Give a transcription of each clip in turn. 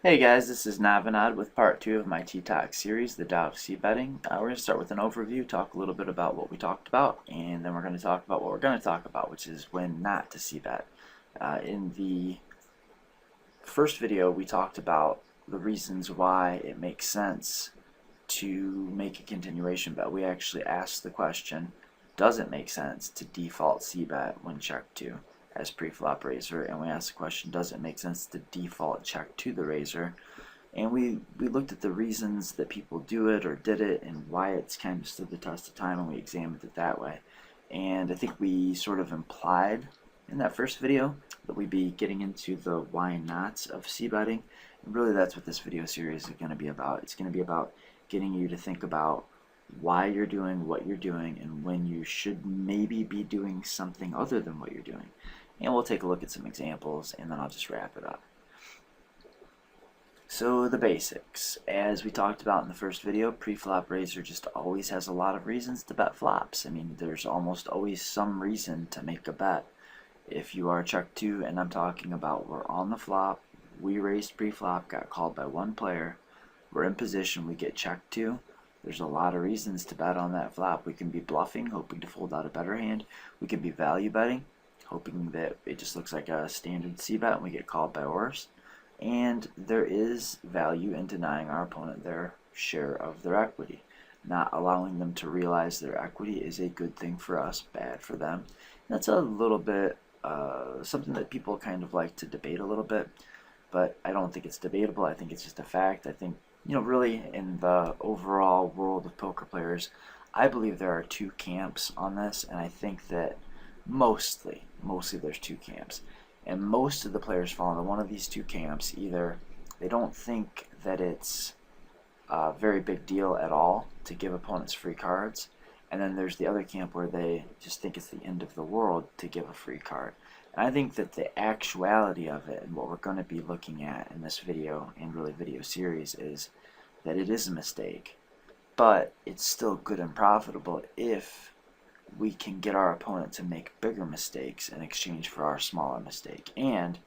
Hey guys, this is Navinad with part 2 of my TTOC series, the Tao of C betting. We're going to start with an overview, talk a little bit about what we talked about, and then we're going to talk about what we're going to talk about, which is when not to C bet. In the first video, we talked about the reasons why it makes sense to make a continuation bet. We actually asked the question, does it make sense to default C bet when check to as pre-flop raiser? And we asked the question, does it make sense to default check to the raiser? And we looked at the reasons that people do it or did it and why it's kind of stood the test of time, and we examined it that way. And I think we sort of implied in that first video that we'd be getting into the why nots of C betting. And really that's what this video series is going to be about. It's going to be about getting you to think about why you're doing what you're doing and when you should maybe be doing something other than what you're doing. And we'll take a look at some examples and then I'll just wrap it up. So the basics, as we talked about in the first video, pre-flop raiser just always has a lot of reasons to bet flops. I mean, there's almost always some reason to make a bet. If you are check two, and I'm talking about we're on the flop, we raised pre-flop, got called by one player, we're in position, we get check two, there's a lot of reasons to bet on that flop. We can be bluffing, hoping to fold out a better hand. We can be value betting, hoping that it just looks like a standard C bet and we get called by worse. And there is value in denying our opponent their share of their equity. Not allowing them to realize their equity is a good thing for us, bad for them. And that's a little bit something that people kind of like to debate a little bit, but I don't think it's debatable. I think it's just a fact. I think, really in the overall world of poker players, I believe there are two camps on this, and I think that mostly there's two camps. And most of the players fall into one of these two camps. Either they don't think that it's a very big deal at all to give opponents free cards, and then there's the other camp where they just think it's the end of the world to give a free card. And I think that the actuality of it, and what we're going to be looking at in this video and really video series, is that it is a mistake, but it's still good and profitable if we can get our opponent to make bigger mistakes in exchange for our smaller mistake, and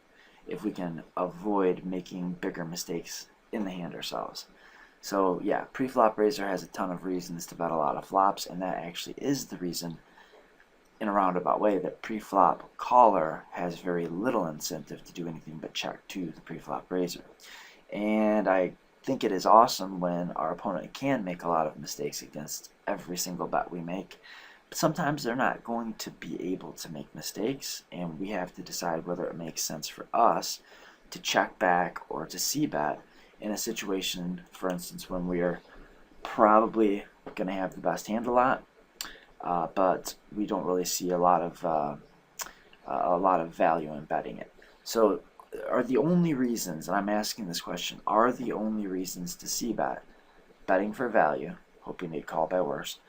if we can avoid making bigger mistakes in the hand ourselves. So yeah, pre-flop raiser has a ton of reasons to bet a lot of flops, and that actually is the reason, in a roundabout way, that pre-flop caller has very little incentive to do anything but check to the pre-flop raiser. And I think it is awesome when our opponent can make a lot of mistakes against every single bet we make. But sometimes they're not going to be able to make mistakes, and we have to decide whether it makes sense for us to check back or to C bet in a situation, for instance, when we are probably going to have the best hand a lot, but we don't really see a lot of value in betting it. So are the only reasons, and I'm asking this question, are the only reasons to C bet betting for value, hoping they call by worse,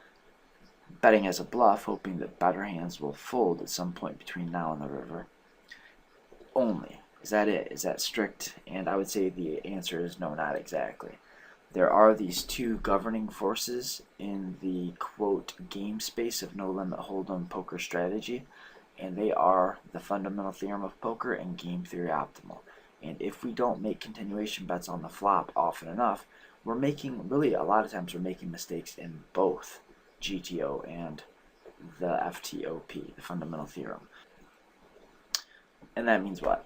betting as a bluff, hoping that better hands will fold at some point between now and the river? Only. Is that it? Is that strict? And I would say the answer is no, not exactly. There are these two governing forces in the, quote, game space of no limit hold'em poker strategy, and they are the fundamental theorem of poker and game theory optimal. And if we don't make continuation bets on the flop often enough, we're making, really a lot of times we're making mistakes in both GTO and the FTOP, the fundamental theorem. And that means what?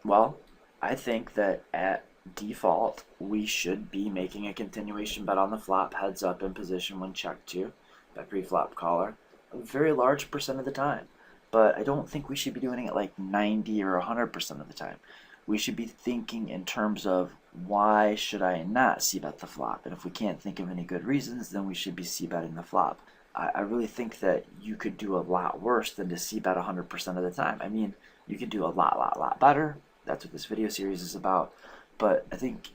Well, I think that at default, we should be making a continuation bet on the flop, heads up in position when check to, by pre-flop caller, a very large percent of the time. But I don't think we should be doing it like 90 or 100% of the time. We should be thinking in terms of, why should I not c-bet the flop? And if we can't think of any good reasons, then we should be c-betting the flop. I really think that you could do a lot worse than to c-bet 100% of the time. I mean, you can do a lot better. That's what this video series is about. But I think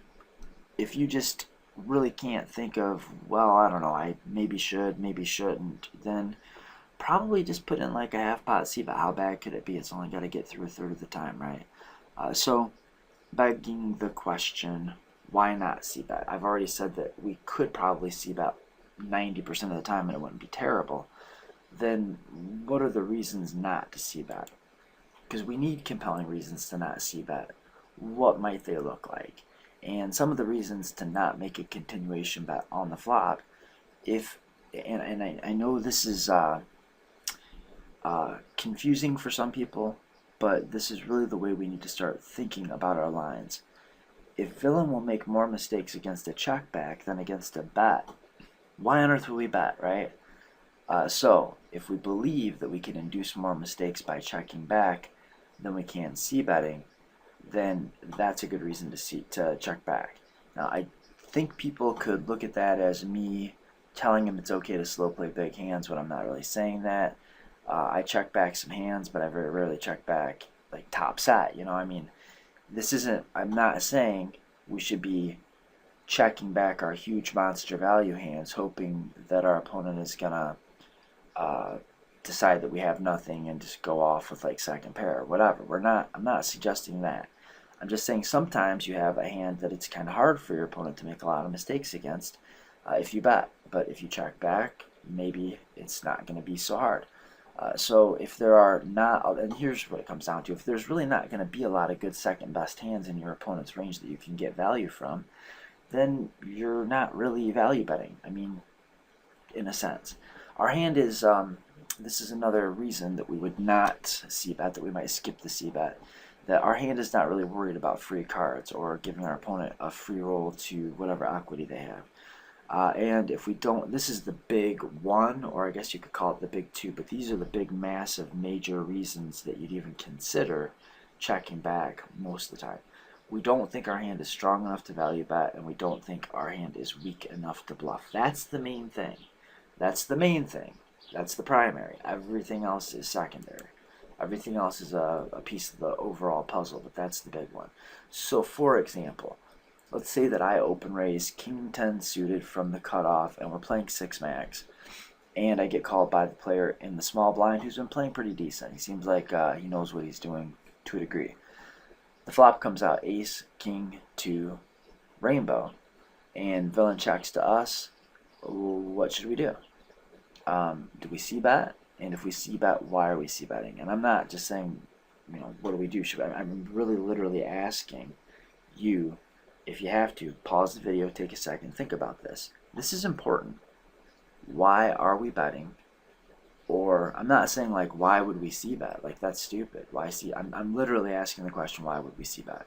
if you just really can't think of, well, I don't know, I maybe should, maybe shouldn't, then probably just put in like a half pot c-bet. How bad could it be? It's only got to get through a third of the time, right? So begging the question, why not c-bet? I've already said that we could probably c-bet 90% of the time and it wouldn't be terrible. Then what are the reasons not to c-bet? Because we need compelling reasons to not c-bet. what might they look like? And some of the reasons to not make a continuation bet on the flop, and I know this is confusing for some people, but this is really the way we need to start thinking about our lines. If villain will make more mistakes against a check back than against a bet, why on earth would we bet, right? So if we believe that we can induce more mistakes by checking back than we can c-betting, then that's a good reason to check back. Now, I think people could look at that as me telling them it's okay to slow play big hands when I'm not really saying that. I check back some hands, but I very rarely check back like top set. You know, I mean, this isn't. I'm not saying we should be checking back our huge monster value hands, hoping that our opponent is gonna decide that we have nothing and just go off with like second pair or whatever. I'm not suggesting that. I'm just saying sometimes you have a hand that it's kind of hard for your opponent to make a lot of mistakes against if you bet. But if you check back, maybe it's not going to be so hard. So if there are not, and here's what it comes down to, if there's really not going to be a lot of good second best hands in your opponent's range that you can get value from, then you're not really value betting. I mean, in a sense. Our hand is, this is another reason that we would not c-bet, that we might skip the c-bet, that our hand is not really worried about free cards or giving our opponent a free roll to whatever equity they have. And if we don't, this is the big one, or I guess you could call it the big two, but these are the big, massive, major reasons that you'd even consider checking back most of the time. We don't think our hand is strong enough to value bet, and we don't think our hand is weak enough to bluff. That's the main thing. That's the main thing. That's the primary. Everything else is secondary. Everything else is a piece of the overall puzzle, but that's the big one. So, for example, let's say that I open raise King 10 suited from the cutoff, and we're playing 6 max, and I get called by the player in the small blind who's been playing pretty decent. He seems like he knows what he's doing to a degree. The flop comes out Ace, King, 2, Rainbow, and villain checks to us. What should we do? Do we c-bet? And if we c-bet, why are we c-betting? And I'm not just saying, you know, what do we do? I'm really literally asking you, if you have to, pause the video, take a second, think about this. This is important. Why are we betting? Or I'm not saying like, why would we c-bet? Like, that's stupid. Why c? I'm literally asking the question, why would we c-bet?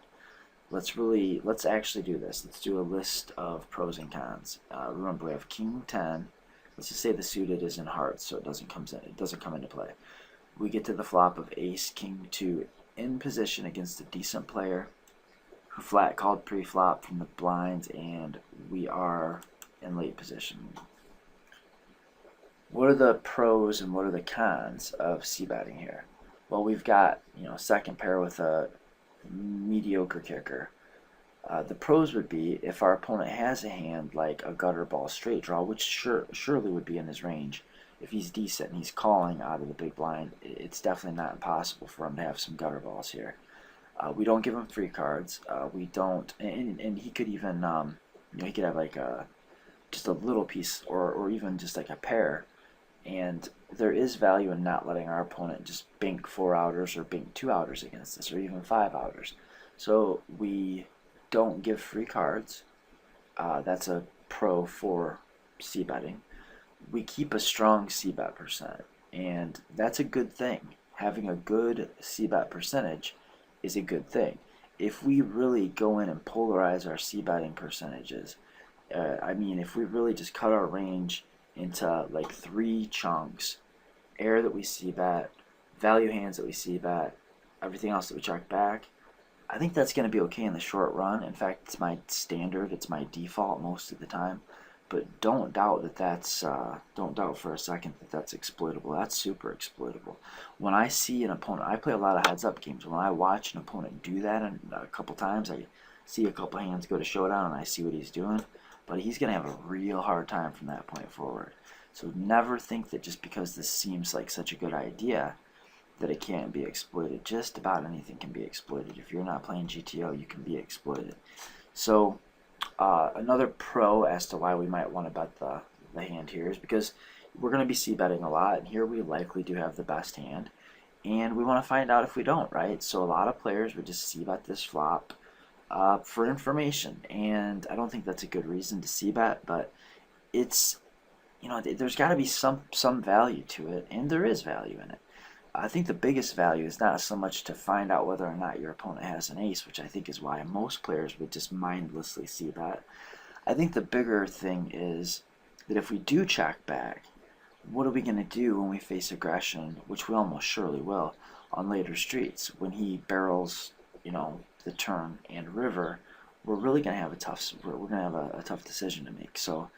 Let's actually do this. Let's do a list of pros and cons. Remember, we have King 10. Let's just say the suited is in hearts, so it doesn't come into play. We get to the flop of Ace, King 2 in position against a decent player who flat called pre-flop from the blinds, and we are in late position. What are the pros and what are the cons of c-betting here? Well, we've got, you know, second pair with a mediocre kicker. The pros would be if our opponent has a hand like a gutter ball straight draw, which surely would be in his range. If he's decent and he's calling out of the big blind, it's definitely not impossible for him to have some gutter balls here. We don't give him free cards. We don't, and he could even, you know, he could have like just a little piece, or even just like a pair. And there is value in not letting our opponent just bink 4 outers or bink 2 outers against us, or even 5 outers. So we don't give free cards. That's a pro for c-betting. We keep a strong c-bet percent, and that's a good thing. Having a good c-bet percentage is a good thing. If we really go in and polarize our c-betting percentages, I mean, if we really just cut our range into like 3 chunks, air that we c-bet, value hands that we c-bet, everything else that we check back, I think that's going to be okay in the short run. In fact, it's my standard, it's my default most of the time. But don't doubt that don't doubt for a second that that's exploitable. That's super exploitable. When I see an opponent, I play a lot of heads-up games. When I watch an opponent do that a couple times, I see a couple hands go to showdown and I see what he's doing. But he's going to have a real hard time from that point forward. So never think that just because this seems like such a good idea that it can't be exploited. Just about anything can be exploited. If you're not playing GTO, you can be exploited. So another pro as to why we might want to bet the hand here is because we're going to be c-betting a lot, and here we likely do have the best hand, and we want to find out if we don't, right? So a lot of players would just c-bet this flop, for information, and I don't think that's a good reason to c-bet, but it's, there's got to be some value to it, and there is value in it. I think the biggest value is not so much to find out whether or not your opponent has an ace, which I think is why most players would just mindlessly c-bet. I think the bigger thing is that if we do check back, what are we going to do when we face aggression, which we almost surely will, on later streets? When he barrels, the turn and river, we're really going to have we're going to have a tough decision to make. So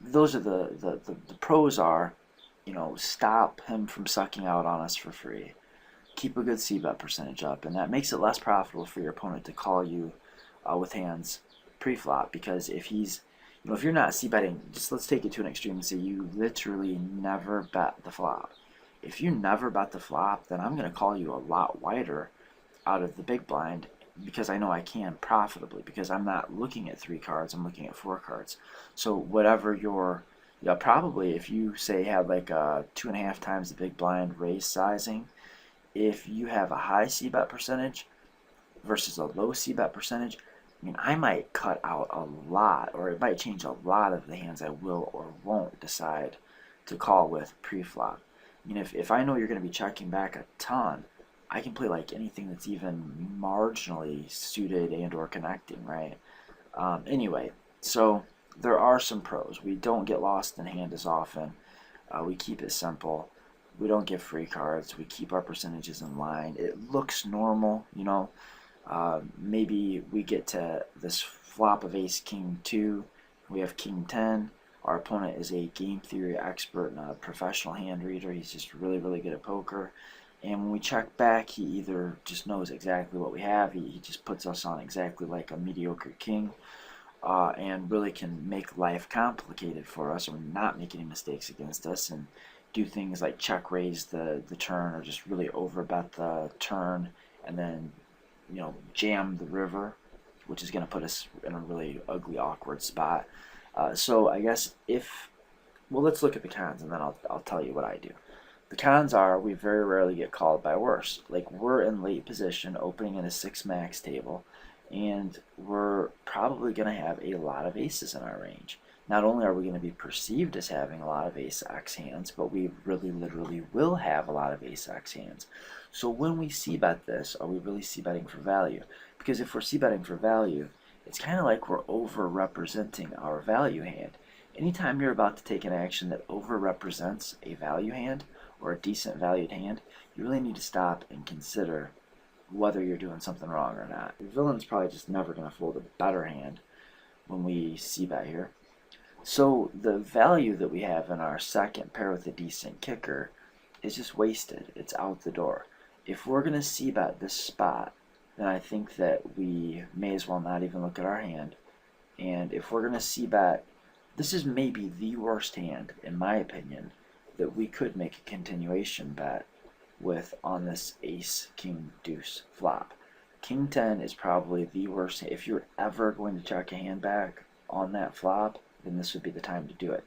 those are the pros are, stop him from sucking out on us for free. Keep a good c-bet percentage up, and that makes it less profitable for your opponent to call you with hands pre-flop, because if he's, if you're not c-betting, just let's take it to an extreme and say you literally never bet the flop. If you never bet the flop, then I'm going to call you a lot wider out of the big blind, because I know I can profitably, because I'm not looking at 3 cards, I'm looking at 4 cards. So whatever your, probably if you say had like a 2.5 times the big blind raise sizing, if you have a high c-bet percentage versus a low c-bet percentage, I might cut out a lot, or it might change a lot of the hands I will or won't decide to call with pre-flop. If I know you're going to be checking back a ton, I can play like anything that's even marginally suited and or connecting, right? Anyway, so there are some pros. We don't get lost in hand as often. We keep it simple. We don't give free cards. We keep our percentages in line. It looks normal, maybe we get to this flop of ace king 2. We have king 10. Our opponent is a game theory expert and a professional hand reader. He's just really, really good at poker. And when we check back, he either just knows exactly what we have, he just puts us on exactly like a mediocre king, and really can make life complicated for us, or not make any mistakes against us, and do things like check raise the turn, or just really overbet the turn, and then jam the river, which is going to put us in a really ugly, awkward spot. So I guess let's look at the cons, and then I'll tell you what I do. The cons are we very rarely get called by worse. Like, we're in late position, opening in a 6 max table, and we're probably going to have a lot of aces in our range. Not only are we going to be perceived as having a lot of ace-x hands, but we really literally will have a lot of ace-x hands. So when we c-bet this, are we really c-betting for value? Because if we're c-betting for value, it's kind of like we're over-representing our value hand. Anytime you're about to take an action that over-represents a value hand, or a decent valued hand, you really need to stop and consider whether you're doing something wrong or not. The villain's probably just never going to fold a better hand when we c-bet here. So the value that we have in our second pair with a decent kicker is just wasted. It's out the door. If we're going to c-bet this spot, then I think that we may as well not even look at our hand. And if we're going to c-bet, this is maybe the worst hand, in my opinion, that we could make a continuation bet with on this ace king deuce flop. King 10 is probably the worst. If you're ever going to check a hand back on that flop, then this would be the time to do it.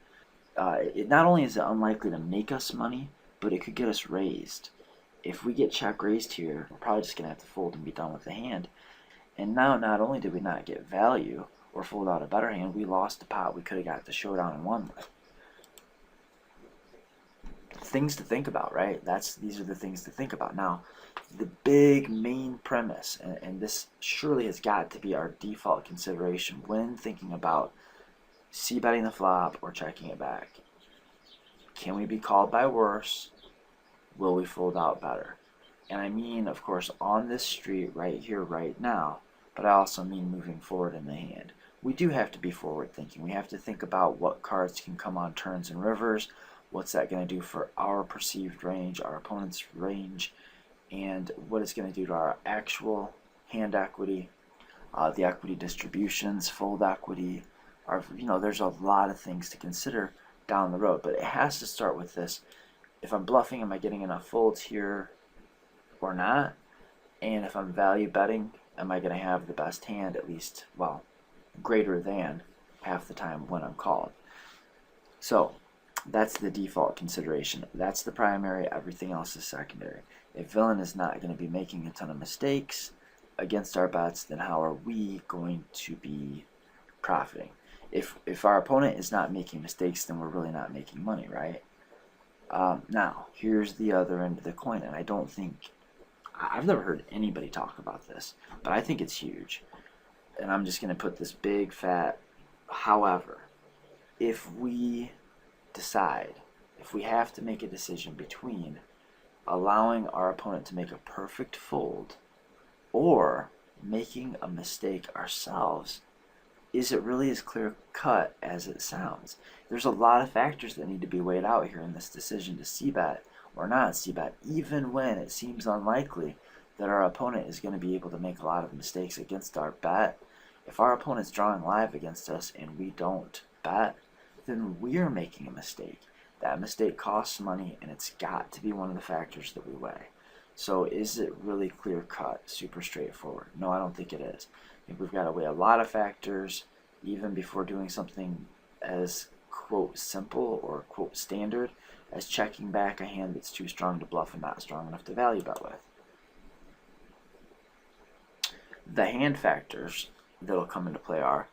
It not only is it unlikely to make us money, but it could get us raised. If we get check raised here, we're probably just going to have to fold and be done with the hand. And now not only did we not get value or fold out a better hand, we lost the pot we could have got the showdown and won with. Things to think about, right? These are the things to think about. Now, the big main premise, and this surely has got to be our default consideration when thinking about c-betting the flop or checking it back. Can we be called by worse? Will we fold out better? And I mean, of course, on this street right here, right now, but I also mean moving forward in the hand. We do have to be forward thinking. We have to think about what cards can come on turns and rivers. What's that going to do for our perceived range, our opponent's range, and what it's going to do to our actual hand equity, the equity distributions, fold equity. There's a lot of things to consider down the road, but it has to start with this. If I'm bluffing, am I getting enough folds here or not? And if I'm value betting, am I going to have the best hand, at least, well, greater than half the time when I'm called? So that's the default consideration. That's the primary. Everything else is secondary. If villain is not going to be making a ton of mistakes, against our bets, then how are we going to be profiting? If our opponent is not making mistakes, then we're really not making money, right? Now, here's the other end of the coin, and I've never heard anybody talk about this, but I think it's huge. And I'm just going to put this big fat however. If we have to make a decision between allowing our opponent to make a perfect fold or making a mistake ourselves, is it really as clear cut as it sounds? There's a lot of factors that need to be weighed out here in this decision to c-bet or not c-bet, even when it seems unlikely that our opponent is going to be able to make a lot of mistakes against our bet. If our opponent's drawing live against us and we don't bet, then we're making a mistake. That mistake costs money, and it's got to be one of the factors that we weigh. So is it really clear cut, super straightforward? No, I don't think it is. I think we've got to weigh a lot of factors even before doing something as quote simple or quote standard as checking back a hand that's too strong to bluff and not strong enough to value bet with. The hand factors that'll come into play are,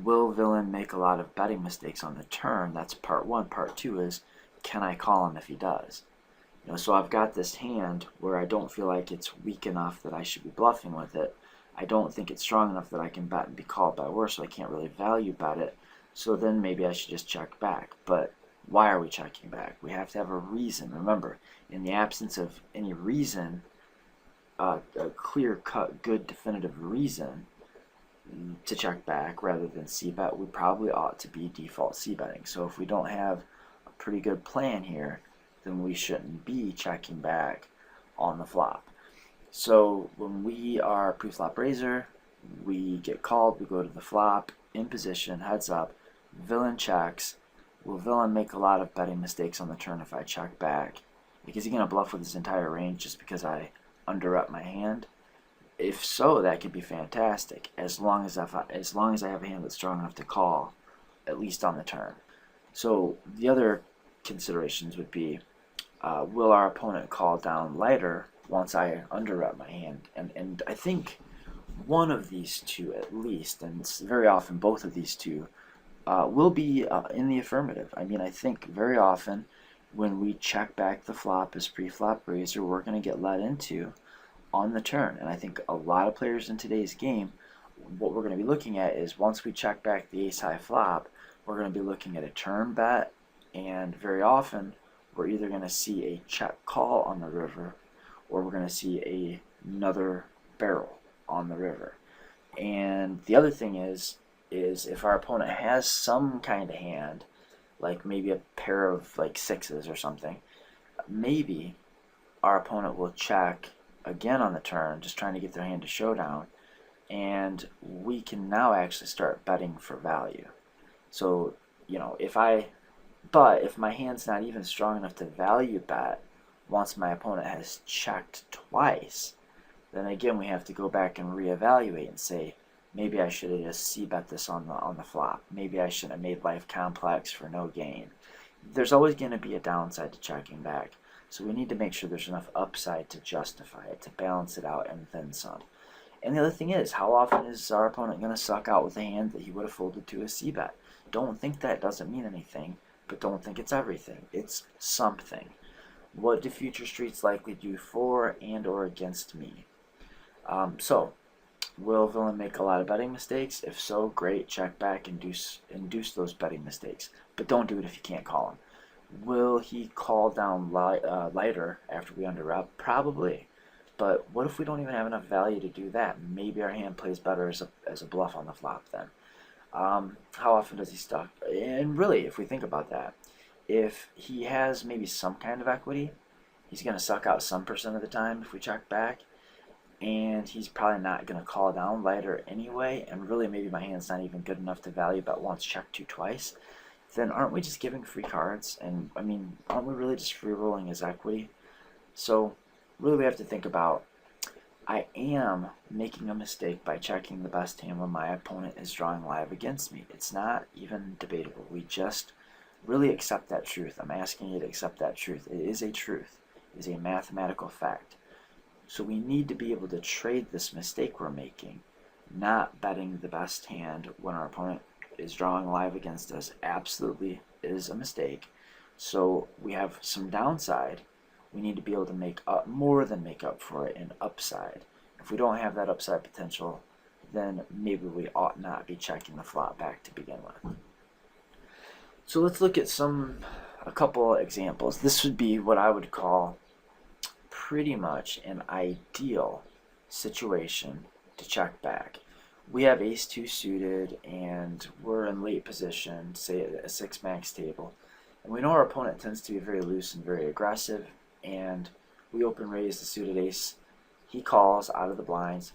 will villain make a lot of betting mistakes on the turn? That's part one. Part two is, can I call him if he does? So I've got this hand where I don't feel like it's weak enough that I should be bluffing with it. I don't think it's strong enough that I can bet and be called by worse, so I can't really value bet it. So then maybe I should just check back. But why are we checking back? We have to have a reason. Remember, in the absence of any reason, a clear-cut, good, definitive reason to check back rather than c-bet, we probably ought to be default c-betting. So if we don't have a pretty good plan here, then we shouldn't be checking back on the flop. So when we are pre-flop raiser, we get called, we go to the flop, in position, heads up, villain checks. Will villain make a lot of betting mistakes on the turn if I check back? Is he going to bluff with his entire range just because I underrep my hand? If so, that could be fantastic, as long as I have a hand that's strong enough to call, at least on the turn. So the other considerations would be, will our opponent call down lighter once I underrep my hand? And I think one of these two at least, and it's very often both of these two, will be in the affirmative. I think very often when we check back the flop as pre-flop raiser, we're going to get let into on the turn. And I think a lot of players in today's game, what we're going to be looking at is once we check back the ace-high flop, we're going to be looking at a turn bet, and very often we're either going to see a check call on the river or we're going to see another barrel on the river. And the other thing is if our opponent has some kind of hand, like maybe a pair of like sixes or something, maybe our opponent will check again on the turn, just trying to get their hand to showdown, and we can now actually start betting for value. So, if my hand's not even strong enough to value bet once my opponent has checked twice, then again we have to go back and reevaluate and say, maybe I should have just c-bet this on the flop. Maybe I shouldn't have made life complex for no gain. There's always going to be a downside to checking back. So we need to make sure there's enough upside to justify it, to balance it out, and then some. And the other thing is, how often is our opponent going to suck out with a hand that he would have folded to a c-bet? Don't think that doesn't mean anything, but don't think it's everything. It's something. What do future streets likely do for and or against me? So, will villain make a lot of betting mistakes? If so, great, check back, induce those betting mistakes. But don't do it if you can't call him. Will he call down lighter after we underrep? Probably. But what if we don't even have enough value to do that? Maybe our hand plays better as a bluff on the flop then. How often does he stuck? And really, if we think about that, if he has maybe some kind of equity, he's going to suck out some percent of the time if we check back. And he's probably not going to call down lighter anyway. And really, maybe my hand's not even good enough to value bet once, check two twice. Then aren't we just giving free cards? And aren't we really just free rolling his equity? So really we have to think about, I am making a mistake by checking the best hand when my opponent is drawing live against me. It's not even debatable. We just really accept that truth. I'm asking you to accept that truth. It is a truth. It is a mathematical fact. So we need to be able to trade this mistake we're making. Not betting the best hand when our opponent is drawing live against us absolutely is a mistake. So we have some downside. We need to be able to make up more than make up for it in upside. If we don't have that upside potential, then maybe we ought not be checking the flop back to begin with. So let's look at a couple examples. This would be what I would call pretty much an ideal situation to check back. We have ace-2 suited and we're in late position, say at a 6 max table, and we know our opponent tends to be very loose and very aggressive, and we open raise the suited ace. He calls out of the blinds,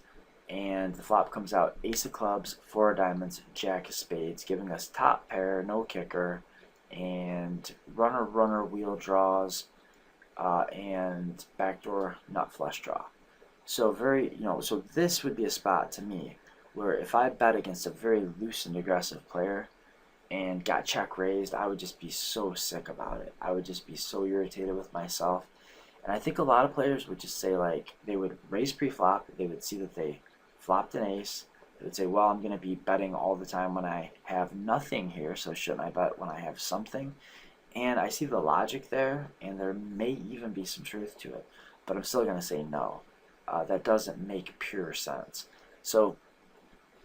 and the flop comes out ace of clubs, 4 of diamonds, jack of spades, giving us top pair, no kicker, and runner wheel draws, and backdoor nut flush draw. So so this would be a spot to me where if I bet against a very loose and aggressive player and got check raised, I would just be so sick about it. I would just be so irritated with myself. And I think a lot of players would just say, like, they would raise pre-flop, they would see that they flopped an ace, they would say, well, I'm going to be betting all the time when I have nothing here, so shouldn't I bet when I have something? And I see the logic there, and there may even be some truth to it, but I'm still going to say no. That doesn't make pure sense. So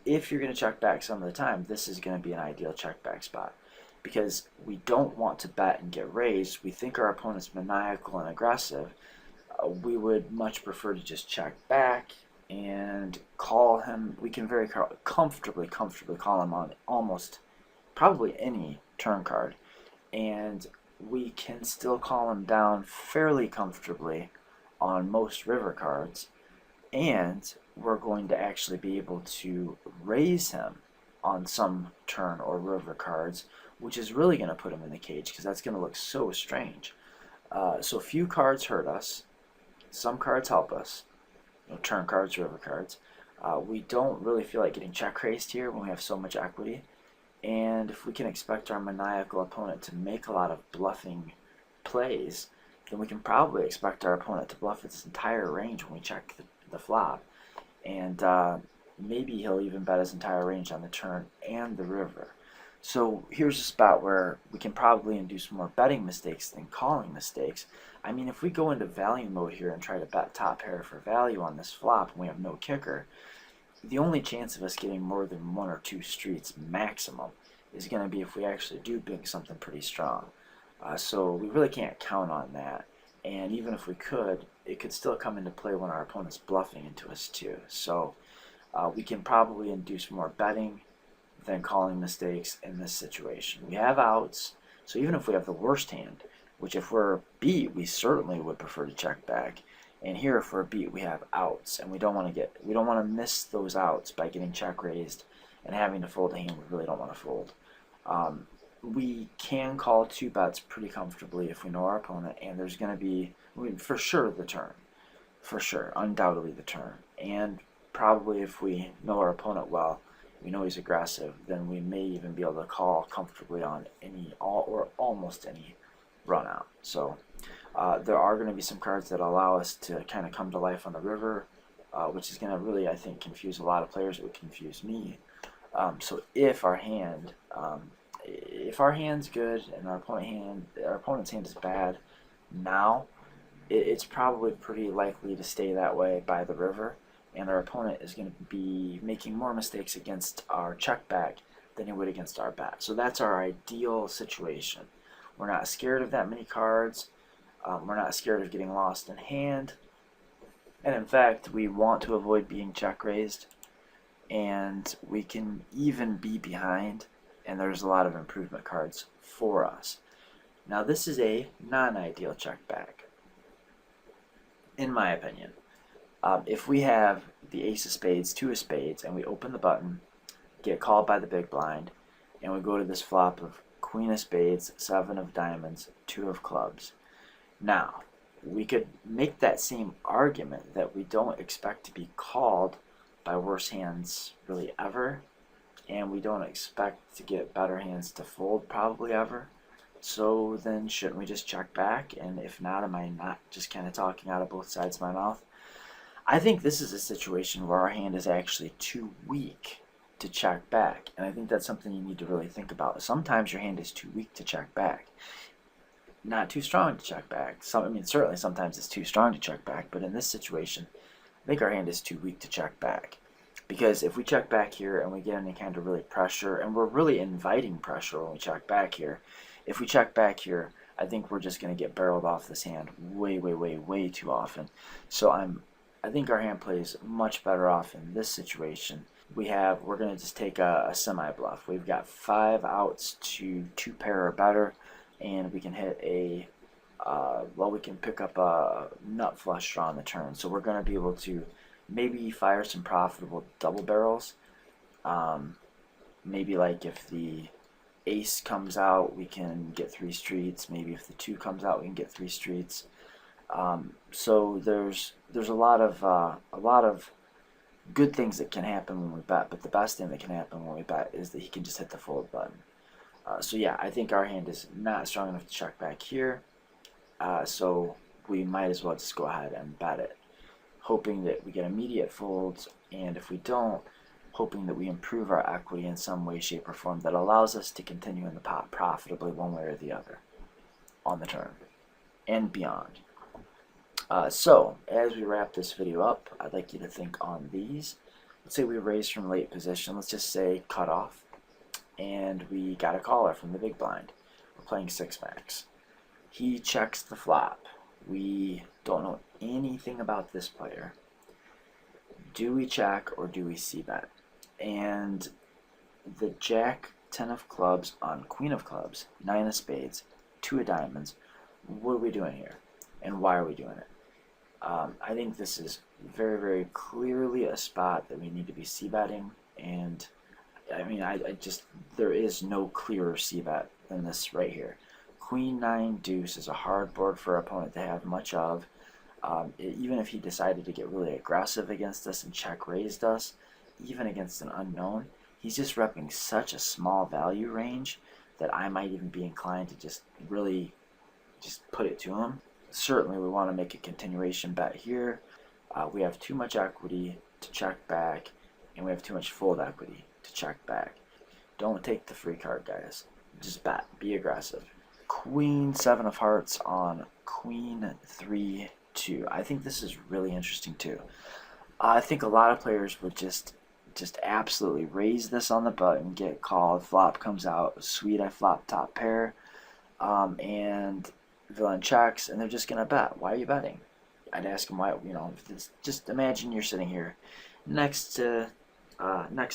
if you're going to check back some of the time, this is going to be an ideal check back spot, because we don't want to bet and get raised. We think our opponent's maniacal and aggressive. We would much prefer to just check back and call him. We can very comfortably call him on almost probably any turn card, and we can still call him down fairly comfortably on most river cards, and we're going to actually be able to raise him on some turn or river cards, which is really going to put him in the cage, because that's going to look so strange. So few cards hurt us, some cards help us, turn cards, river cards. We don't really feel like getting check raised here when we have so much equity, and if we can expect our maniacal opponent to make a lot of bluffing plays, then we can probably expect our opponent to bluff its entire range when we check the flop, and maybe he'll even bet his entire range on the turn and the river. So here's a spot where we can probably induce more betting mistakes than calling mistakes. I mean, if we go into value mode here and try to bet top pair for value on this flop and we have no kicker, the only chance of us getting more than 1 or 2 streets maximum is going to be if we actually do big something pretty strong. So we really can't count on that. And even if we could, it could still come into play when our opponent's bluffing into us too. So we can probably induce more betting than calling mistakes in this situation. We have outs, so even if we have the worst hand, which if we're beat, we certainly would prefer to check back. And here, if we're beat, we have outs, and we don't want to miss those outs by getting check raised and having to fold a hand we really don't want to fold. We can call 2 bets pretty comfortably if we know our opponent, and there's going to be, for sure, the turn. For sure, undoubtedly the turn. And probably if we know our opponent well, we know he's aggressive, then we may even be able to call comfortably on or almost any run out. So there are going to be some cards that allow us to kind of come to life on the river, which is going to really, I think, confuse a lot of players. It would confuse me. So if our hand's good and our opponent's hand is bad, now it's probably pretty likely to stay that way by the river, and our opponent is going to be making more mistakes against our check back than he would against our bet. So that's our ideal situation. We're not scared of that many cards. We're not scared of getting lost in hand. And in fact, we want to avoid being check raised. And we can even be behind, and there's a lot of improvement cards for us. Now this is a non-ideal check back, in my opinion. If we have the ace of spades, 2 of spades, and we open the button, get called by the big blind, and we go to this flop of queen of spades, 7 of diamonds, 2 of clubs. Now, we could make that same argument that we don't expect to be called by worse hands really ever, and we don't expect to get better hands to fold probably ever. So then shouldn't we just check back? And if not, am I not just kind of talking out of both sides of my mouth? I think this is a situation where our hand is actually too weak to check back, and I think that's something you need to really think about. Sometimes your hand is too weak to check back, not too strong to check back. I mean, certainly sometimes it's too strong to check back, but in this situation, I think our hand is too weak to check back. Because if we check back here and we get any kind of really pressure, and we're really inviting pressure when we check back here, if we check back here, I think we're just going to get barreled off this hand way, way, way, way too often. So I think our hand plays much better off in this situation. We're going to just take a semi-bluff. We've got 5 outs to 2 pair or better, and we can hit we can pick up a nut flush draw on the turn. So we're going to be able to maybe fire some profitable double barrels. Maybe like if the ace comes out, we can get 3 streets. Maybe if the 2 comes out, we can get 3 streets. So there's a lot of good things that can happen when we bet, but the best thing that can happen when we bet is that he can just hit the fold button. So yeah, I think our hand is not strong enough to check back here, so we might as well just go ahead and bet it, hoping that we get immediate folds, and if we don't, hoping that we improve our equity in some way, shape, or form that allows us to continue in the pot profitably one way or the other on the turn and beyond. So, as we wrap this video up, I'd like you to think on these. Let's say we raise from late position, let's just say cutoff, and we got a caller from the big blind. We're playing 6 max. He checks the flop. We don't know anything about this player. Do we check or do we c-bet? And the jack 10 of clubs on queen of clubs, 9 of spades, 2 of diamonds, what are we doing here? And why are we doing it? I think this is very, very clearly a spot that we need to be c-betting, and I mean, there is no clearer c-bet than this right here. Queen 9 deuce is a hard board for our opponent to have much of. Even if he decided to get really aggressive against us and check raised us, even against an unknown, he's just repping such a small value range that I might even be inclined to just really just put it to him. Certainly we want to make a continuation bet here. We have too much equity to check back, and we have too much fold equity to check back. Don't take the free card, guys. Just bet. Be aggressive. Queen 7 of hearts on queen 3 2. I think this is really interesting too. I think a lot of players would just absolutely raise this on the button, get called, flop comes out, sweet, I flop top pair, and villain checks, and they're just gonna bet. Why are you betting? I'd ask him why. Just imagine you're sitting here next to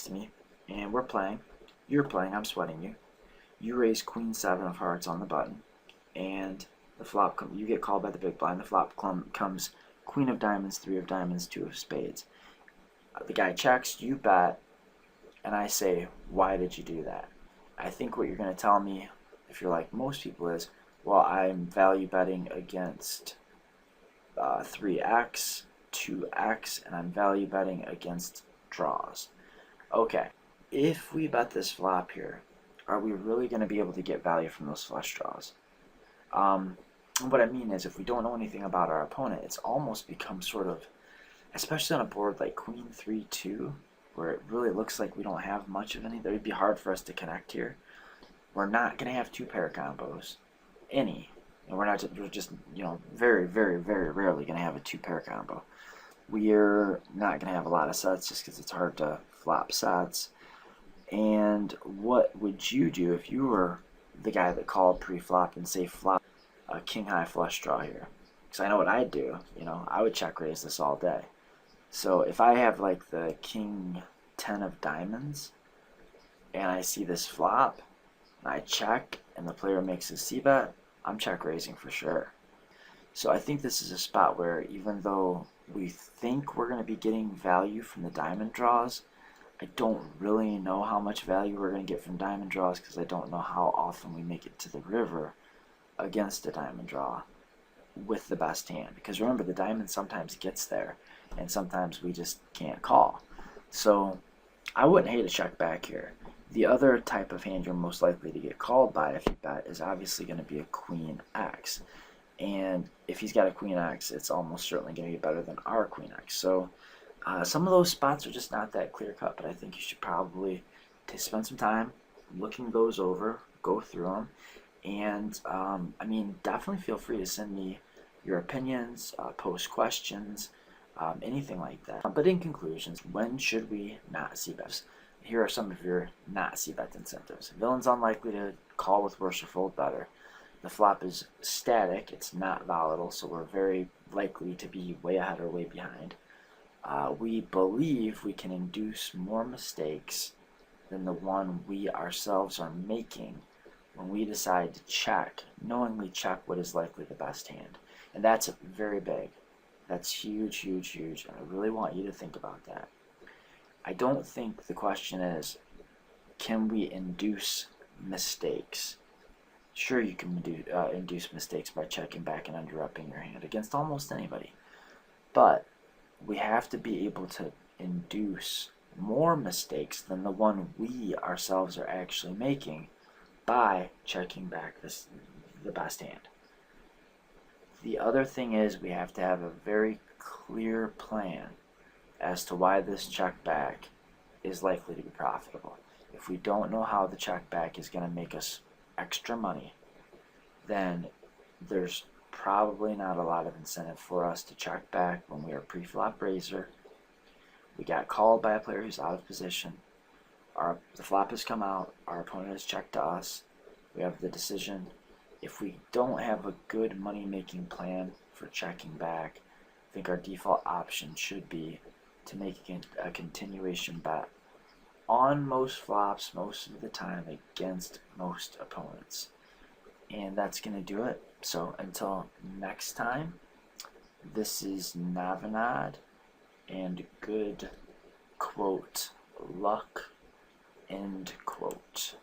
me, and we're playing. You're playing. I'm sweating you. You raise queen 7 of hearts on the button, and the flop you get called by the big blind. The flop comes queen of diamonds, 3 of diamonds, 2 of spades. The guy checks. You bet, and I say, why did you do that? I think what you're gonna tell me, if you're like most people, is, well, I'm value betting against 3x, 2x, and I'm value betting against draws. Okay, if we bet this flop here, are we really going to be able to get value from those flush draws? What I mean is, if we don't know anything about our opponent, it's almost become sort of, especially on a board like queen 3 2, where it really looks like we don't have much of any. It would be hard for us to connect here. We're not going to have 2 pair combos. Any, and we're just very, very, very rarely going to have a 2 pair combo. We're not going to have a lot of sets just because it's hard to flop sets. And what would you do if you were the guy that called pre-flop and say flop a king high flush draw here? Because I know what I'd do. I would check raise this all day. So if I have like the king 10 of diamonds and I see this flop, and I check and the player makes a c-bet, I'm check raising for sure. So I think this is a spot where, even though we think we're going to be getting value from the diamond draws, I don't really know how much value we're going to get from diamond draws, because I don't know how often we make it to the river against a diamond draw with the best hand. Because remember, the diamond sometimes gets there, and sometimes we just can't call. So I wouldn't hate a check back here. The other type of hand you're most likely to get called by if you bet is obviously going to be a queen X. And if he's got a queen X, it's almost certainly going to be better than our queen X. So some of those spots are just not that clear cut, but I think you should probably spend some time looking those over, go through them, and I mean, definitely feel free to send me your opinions, post questions, anything like that. But in conclusions, when should we not see bets? Here are some of your not see bet incentives. Villain's unlikely to call with worse or fold better. The flop is static, it's not volatile, so we're very likely to be way ahead or way behind. We believe we can induce more mistakes than the one we ourselves are making when we decide to check, knowingly check what is likely the best hand. And that's very big. That's huge, huge, huge. And I really want you to think about that. I don't think the question is, can we induce mistakes? Sure, you can induce mistakes by checking back and under-upping your hand against almost anybody. But we have to be able to induce more mistakes than the one we ourselves are actually making by checking back the best hand. The other thing is we have to have a very clear plan as to why this check back is likely to be profitable. If we don't know how the check back is going to make us extra money, then there's probably not a lot of incentive for us to check back when we are pre-flop raiser. We got called by a player who's out of position. The flop has come out. Our opponent has checked to us. We have the decision. If we don't have a good money-making plan for checking back, I think our default option should be to make a continuation bet on most flops most of the time against most opponents. And that's going to do it. So until next time, this is Navinad, and good quote luck, end quote.